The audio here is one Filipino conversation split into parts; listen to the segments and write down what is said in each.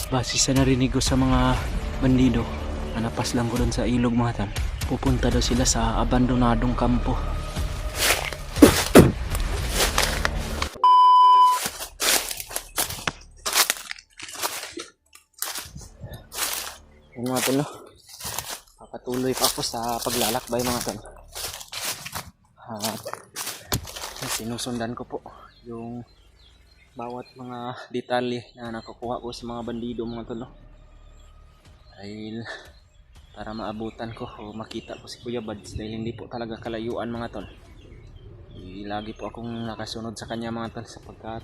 Base sa narinig ko sa mga bandido, napas lang ko doon sa ilog mga tal. Pupunta daw sila sa abandonadong kampo. Yung mga tal, no? Papatuloy pa ako sa paglalakbay mga tal. At sinusundan ko po yung bawat mga detalye na nakukuha ko sa mga bandido mga tol, no? Dahil para maabutan ko o makita ko si Kuya Bads, dahil hindi po talaga kalayuan mga tol. Lagi po akong nakasunod sa kanya mga tol, sapagkat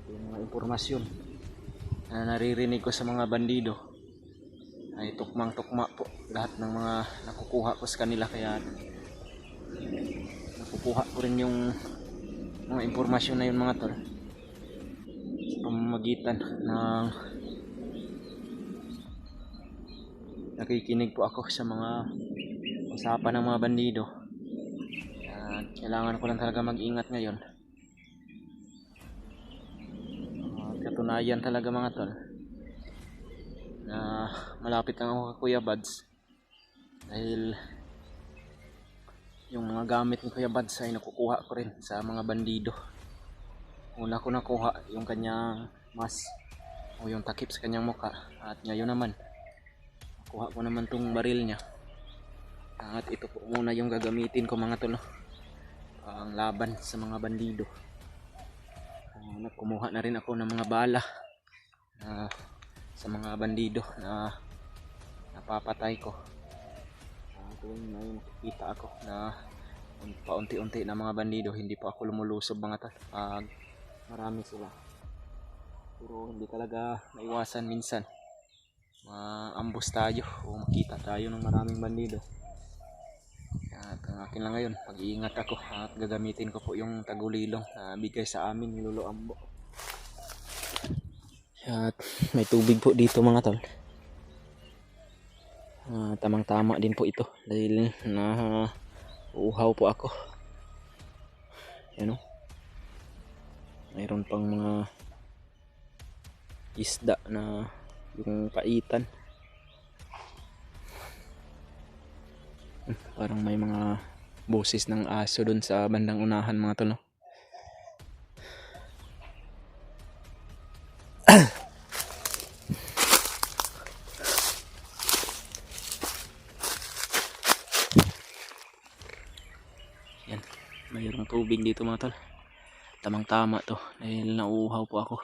yung mga impormasyon na naririnig ko sa mga bandido ay tukmang tukma po lahat ng mga nakukuha ko sa kanila. Kaya nakukuha ko rin yung mga impormasyon na yun mga tol sa pamamagitan ng nakikinig po ako sa mga usapan ng mga bandido. At kailangan ko lang talaga mag-ingat ngayon. Katunayan talaga mga tol na malapit lang ako kay Kuya Bads, dahil yung mga gamit ni Kuya Bads ay nakukuha ko rin sa mga bandido. Una ko nakuha yung kanyang mask o yung takip sa kanyang muka, at ngayon naman nakuha ko naman tong baril niya. At ito po muna yung gagamitin ko mga tol, ang laban sa mga bandido. Kumuha na rin ako ng mga bala sa mga bandido na napapatay ko. Tuwing may nakikita ako na paunti-unti na mga bandido, hindi pa ako lumulusob mga tol pag marami sila. Pero hindi talaga maiwasan minsan maambos tayo o makita tayo ng maraming bandido. At ang akin lang ngayon, pag-iingat ako at gagamitin ko po yung tagulilong na bigay sa amin ni Lolo Ambo. At may tubig po dito mga tol. Tamang tama din po ito dahil uuhaw po ako. Yan o, mayroon pang mga isda na yung paitan. Parang may mga boses ng aso dun sa bandang unahan mga tol, no? Yan, mayroong tubig dito mga tol. Tamang tama to dahil nauuhaw po ako.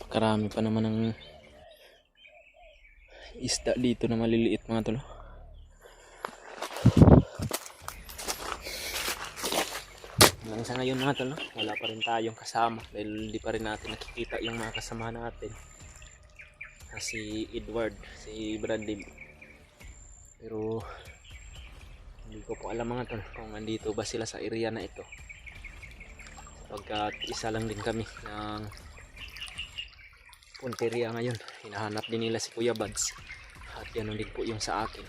Karami pa naman ng isda dito na maliliit mga tol. Hanggang sa ngayon mga tol, wala pa rin tayong kasama dahil hindi pa rin natin nakikita yung mga kasama natin. Si Edward, si Bradley. Pero hindi ko po alam mga tol kung andito ba sila sa area na ito, sapagkat isa lang din kami ng punteriya ngayon. Hinahanap din nila si Kuya Bads at ganoon din po yung sa akin.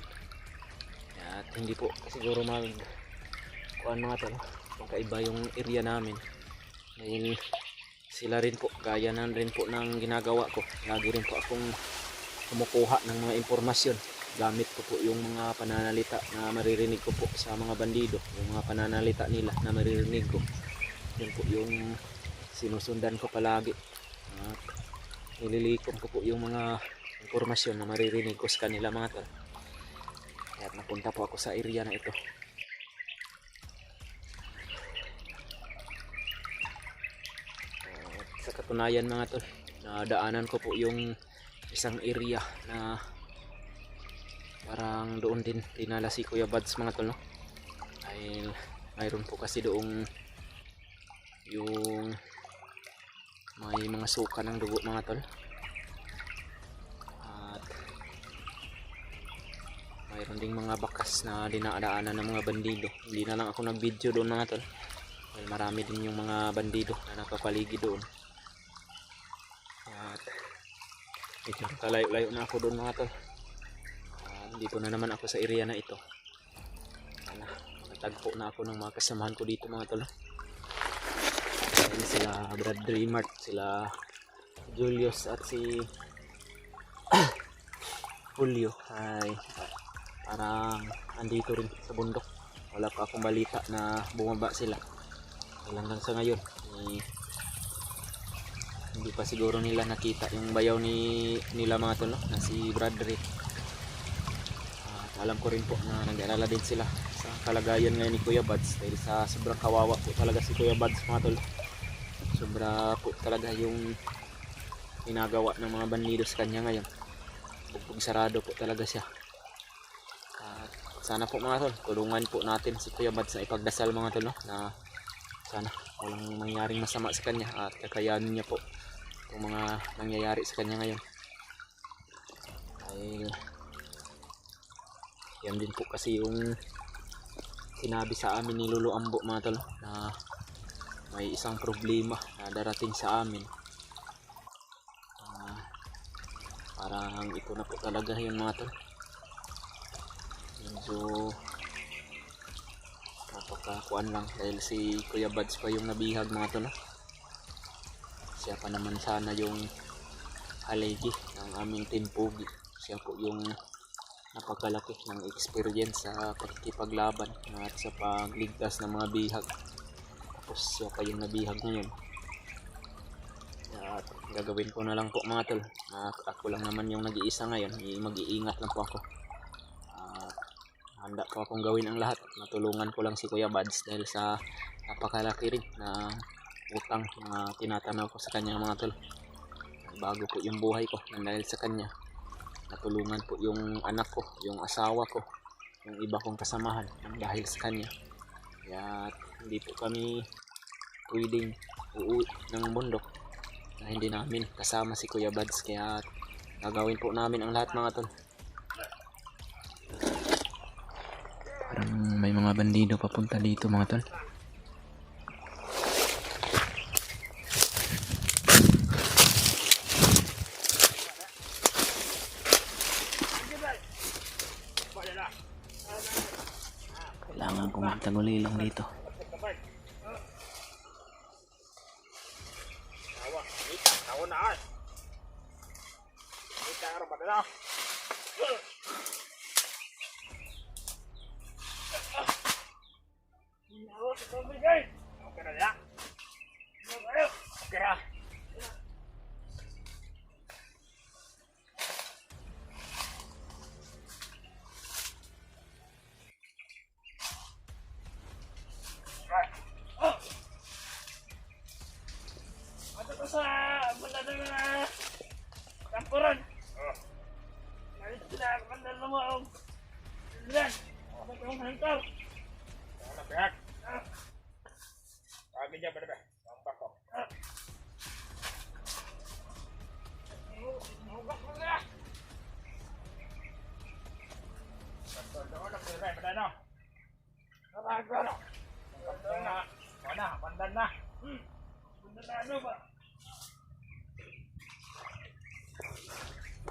At hindi po siguro kuan mga tol, magkaiba yung area namin dahil sila rin po gaya na rin po ng ginagawa ko. Lagi rin po akong kumukuha ng mga impormasyon gamit ko po yung mga pananalita na maririnig ko po sa mga bandido. Yung mga pananalita nila na maririnig ko, yun po yung sinusundan ko palagi. At nililikom ko po yung mga impormasyon na maririnig ko sa kanila mga tol. Kaya napunta po ako sa area na ito. Sa katunayan mga tol, nadaanan ko po yung isang area na parang doon din dinala si Kuya Buds mga tol, no? Dahil mayroon po kasi doong yung may mga suka ng dugo mga tol, at mayroon ding mga bakas na dinadaanan ng mga bandido. Hindi na lang ako nag video doon mga tol dahil marami din yung mga bandido na nakapaligid doon. At medyo kalayo-layo na ako doon mga tol. Dito na naman ako sa area na ito. Natagpo na ako ng mga kasamahan ko dito mga tol. Ayan sila Brad Dreamart, sila Julius at si Julio ay parang andito rin sa bundok. Wala pa akong balita na bumaba sila. Hanggang sa ngayon hindi pa siguro nila nakita yung bayaw nila mga tol, no? Na si Bradley. Alam ko rin po na nag-aalala din sila sa kalagayan ngayon ni Kuya Buds dahil sa sobrang kawawa po talaga si Kuya Buds mga tol. Sobra po talaga yung ginagawa ng mga bandido sa kanya ngayon. Bugbog sarado po talaga siya. At sana po mga tol, tulungan po natin si Kuya Buds na ipagdasal mga tol, no? Na sana walang mangyaring masama sa kanya at kakayanin niya po yung mga nangyayari sa kanya ngayon. Dahil yan din po kasi yung sinabi sa amin ni Lolo Ambo mga tol, na may isang problema na darating sa amin. Parang ito na po talaga yun mga tol. Medyo napakakuan lang dahil si Kuya Buds pa yung nabihag mga tol. Siya pa naman sana yung haligi ng aming team Pugi. Siya po yung napakalaki ng experience sa pagkipaglaban at sa pagligtas ng mga bihag. Tapos siya pa yung nabihag ngayon. At gagawin ko na lang po mga tol, ako lang naman yung nag-iisa ngayon, mag-iingat lang po ako. Handa po akong gawin ang lahat, matulungan ko lang si Kuya Buds dahil sa napakalaki rin na utang na tinatanaw ko sa kanya mga tol. Bago po yung buhay ko dahil sa kanya. Natulungan po yung anak ko, yung asawa ko, yung iba kong kasamahan dahil sa kanya. Kaya hindi po kami pwedeng uuwi ng bundok na hindi namin kasama si Kuya Buds. Kaya gagawin po namin ang lahat mga tol. Parang may mga bandido papunta dito mga tol. Kailangan kong magtaguli lang dito. Sa banda na kampuran. Ngayon sila banda na mo ang lan. Ano yung hantar? Ano ba? Pagi dia berapa? Nampak kok.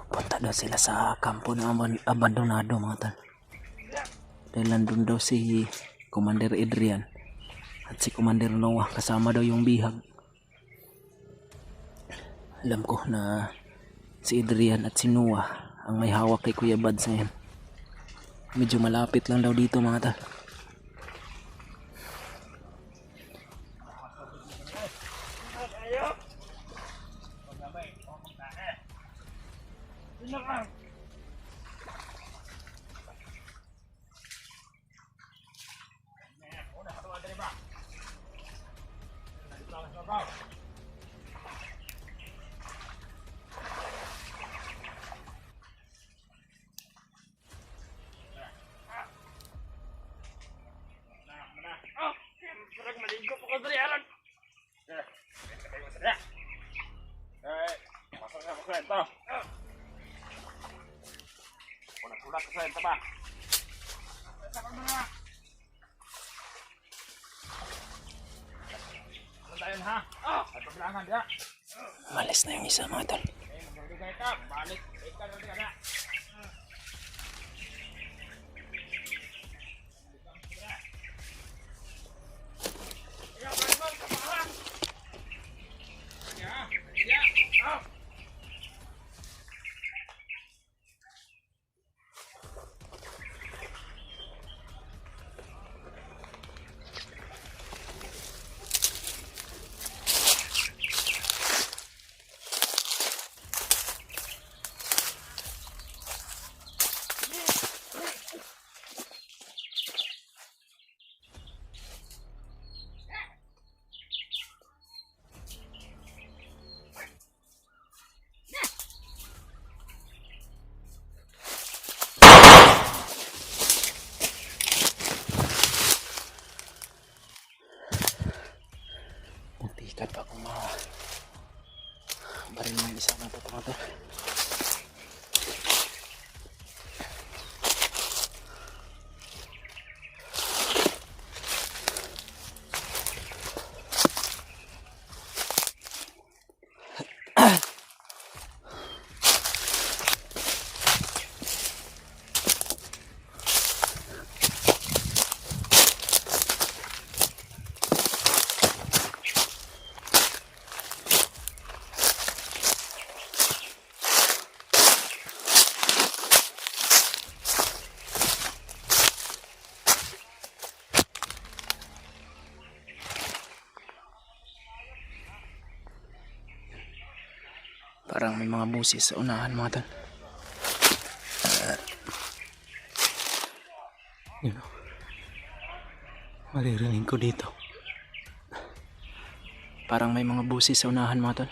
Punta daw sila sa kampo ng abandonado mga tol. Dahil nandun daw si Commander Adrian at si Commander Noah, kasama daw yung bihag. Alam ko na si Adrian at si Noah ang may hawak kay Kuya Buds ngayon. Medyo malapit lang daw dito mga tol. Ito ba? Ito ba na? Ano tayo ha? At paglangan dia. Malis na yung isa mga tol. Magbigay ka. Balik. Ikaw na. Muntikan pa kung baril ng isa na ito mga tol. Parang may mga busis sa unahan mga tol. Yun o. Maririnig ko dito. Parang may mga busis sa unahan mga tol.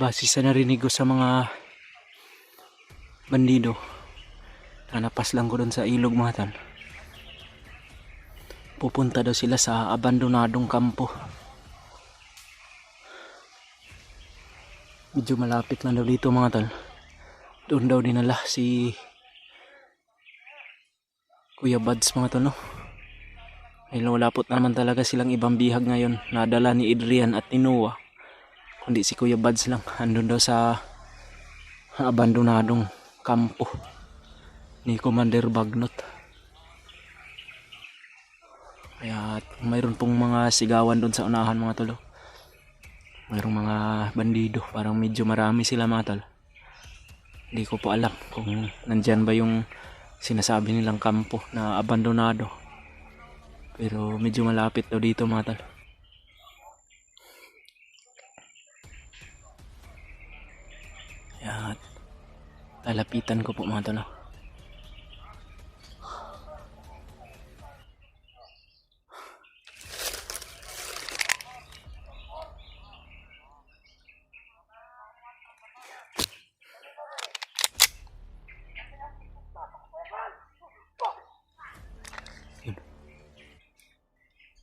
Base sa narinig ko sa mga bandido, nanapas lang ko doon sa ilog mga tol. Pupunta daw sila sa abandonadong kampo. Medyo malapit lang daw dito mga tol. Doon daw dinala si Kuya Buds mga tol, no? Ay wala po naman talaga silang ibang bihag ngayon. Nadala ni Adrian at ni Noah, kundi si Kuya Buds lang. Andun daw sa abandonadong kampo ni Commander Bagnot. Kaya mayroon pong mga sigawan doon sa unahan mga tol. Mayroong mga bandido. Parang medyo marami sila mga tol. Hindi ko po alam kung nandyan ba yung sinasabi nilang kampo na abandonado. Pero medyo malapit daw dito mga tol. Kaya lalapitan ko po mga tol.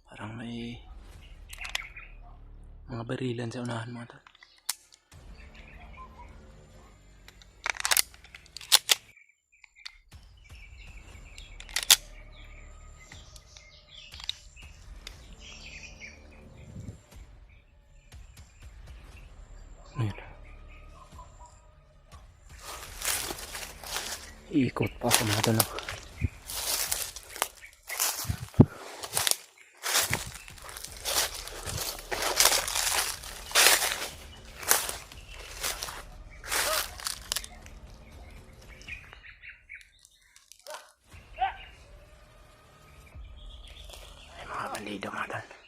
Parang may mga barilan sa unahan mga tol. Ayun. Iikot pa ako mga tol. Bandido mga tol.